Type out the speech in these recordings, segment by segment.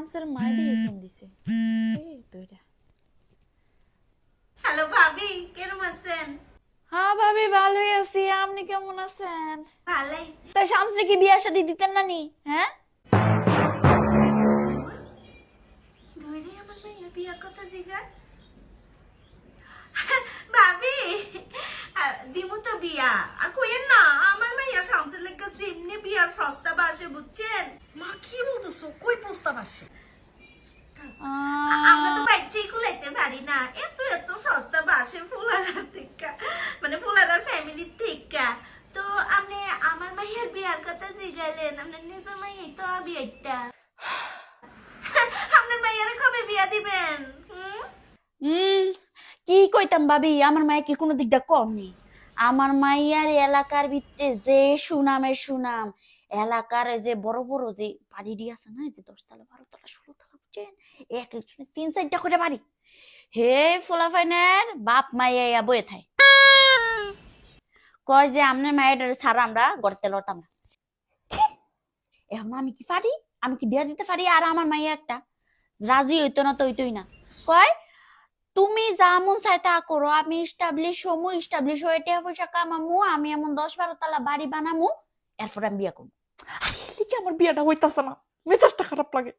শামসের মাইডি phone দিছে। এই তোইরা। Hello ভাবি, কেমন আছেন? হ্যাঁ ভাবি ভালোই আছি, আপনি কেমন আছেন? ভালোই। তা শামসে কি বিয়ে শাদী দিতেন না নি? হ্যাঁ ধরে আমার মেয়ের বিয়ার কথা জিগা। ভাবি দিমু তো বিয়া, আর কইেন না আমার মেয়ে শামসের লেগে যেমনি বিয়ার প্রস্তাব আসে বুঝছেন? মা কি বলতেছো? কই প্রস্তাব আসে? আমরা তো বাচ্চাই কুলাইতে পারি না, এত এত প্রস্তাব আসে ফুলারার থেকে, মানে ফুলারার ফ্যামিলির থেকে। তো আপনি আমার মাইয়ার বিয়ার কথা জিগাইলেন, আপনার নিজের মাইয়াই তো বিয়াইতা। আপনার মাইয়ারে কবে বিয়া দিবেন? কি কইতাম ভাবি, আমার মায়ে কি কোনো দিকটা কম নেই। আমার মাইয়ার এলাকার ভিতরে যে সুনামের সুনাম, এলাকার যে বড় বড় যে বাড়ি আছে না, যে 10 তলা 12 তলা 16 তলা বুঝছেন, এক 3-4টা করে বাড়ি। হে ফোলাফাইনের বাপ মাইয়া বয়ে থাই কয় যে আপনার মায়ের ছাড়া আমরা গড়তে লড়তাম না। এখন আমি কি পারি, আমি কি দিয়া দিতে পারি? আর আমার মাইয়া একটা রাজি হইতো না তো হইতোই না, কয় তুমি যা মন চাই তা করো, আমি স্টাবলিশ হয়ে টিয়া পয়সা কামামু, আমি এমন 10-12 তলা বাড়ি বানামু, এরপর আমি বিয়া করবো। আমার বিয়াটা হইতাছে না, মেজাজটা খারাপ লাগে।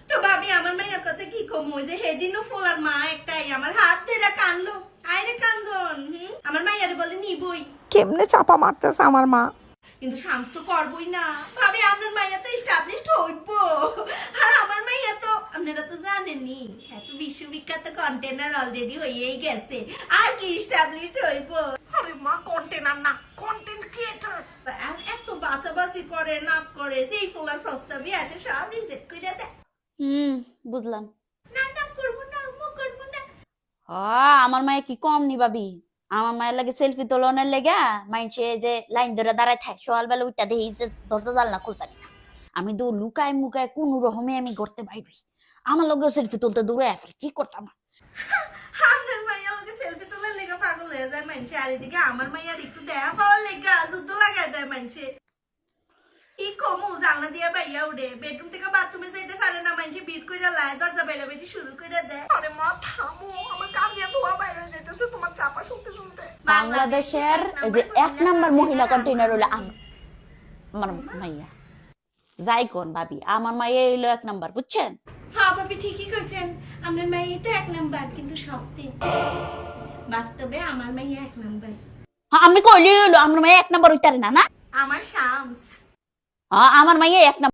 তো ভাবি আমার মাইয়ার কথা কি কম, ওই যে হেদিনও ফুলার মা একটাই আমার হাত ধরে কানলো, আইরে কান্দন। আমার মাইয়ারে বলে নিবই, কেমনে চাপা মারতেছে আমার মা। কিন্তু শামস তো করবই না। ভাবি আপনার মাইয়া তো এস্টাবলিশড হইব, আর আমার মাইয়া তো আপনারা তো জানেনই, এত বিশ্ববিখ্যাত কন্টেনার অলরেডি হয়েই গেছে, আর কি এস্টাবলিশড হইব। আরে মা, কন্টেনার না, কন্টেন্ট ক্রিয়েটর। আর এত বাসাবাসি করে না করে, যেই ফুলার প্রস্তাবই আসে সব রিজেক্ট করে দেয়। বুঝলাম। না না করবো না, ও করবো না। আমার মায়ে কি কম নি ভাবি, আমার মায়ের লাগে সেলফি তোলনের লেগে মাইনছে যে লাইন ধরে দাঁড়ায় থাকে, সকালবেলা উঠটা দেখি যে দরজা জানলা খুলতারি না, আমি তো লুকায় মুকায় কোন রকমে আমি করতে বাইরি, আমার লগে সেলফি তুলতে দূরে আসে, কি করতাম? আপনার মাইয়া আমাকে সেলফি তোলার লেগে পাগল হয়ে যায় মানুষে, আর এদিকে আমার মাইয়ার একটু দেয়া পাওয়ার লেগে যুদ্ধ লাগাই দেয় মানুষে। কি কমু, জানলা দিয়া বাইয়া উঠে, বেডরুম থেকে বাথরুমে যাইতে পারে না, মানুষে বিট করে লাই, দরজা বেড়া বেড়ি শুরু করে দেয়। আরে মা থামো, আমার কান দিয়ে ধোয়া বাইরে হয়ে যাইতেছে তোমার চাপা শুনতে শুনতে। বাংলাদেশের এই যে 1 নাম্বার মহিলা কন্টেইনার হলো আমার মাইয়া। যাই কোন ভাবি, আমার মাইয়া হইলো 1 নাম্বার, বুঝছেন? হ্যাঁ ভাবি ঠিকই কইছেন, আপনার মাইয়া তো 1 নাম্বার, কিন্তু সত্যি বাস্তবে আমার মাইয়া 1 নাম্বার। আমি কইলি হইলো আমার মাইয়া 1 নাম্বার হইতারে না না, আমার শামস। আমার মাইয়া 1 নাম্বার।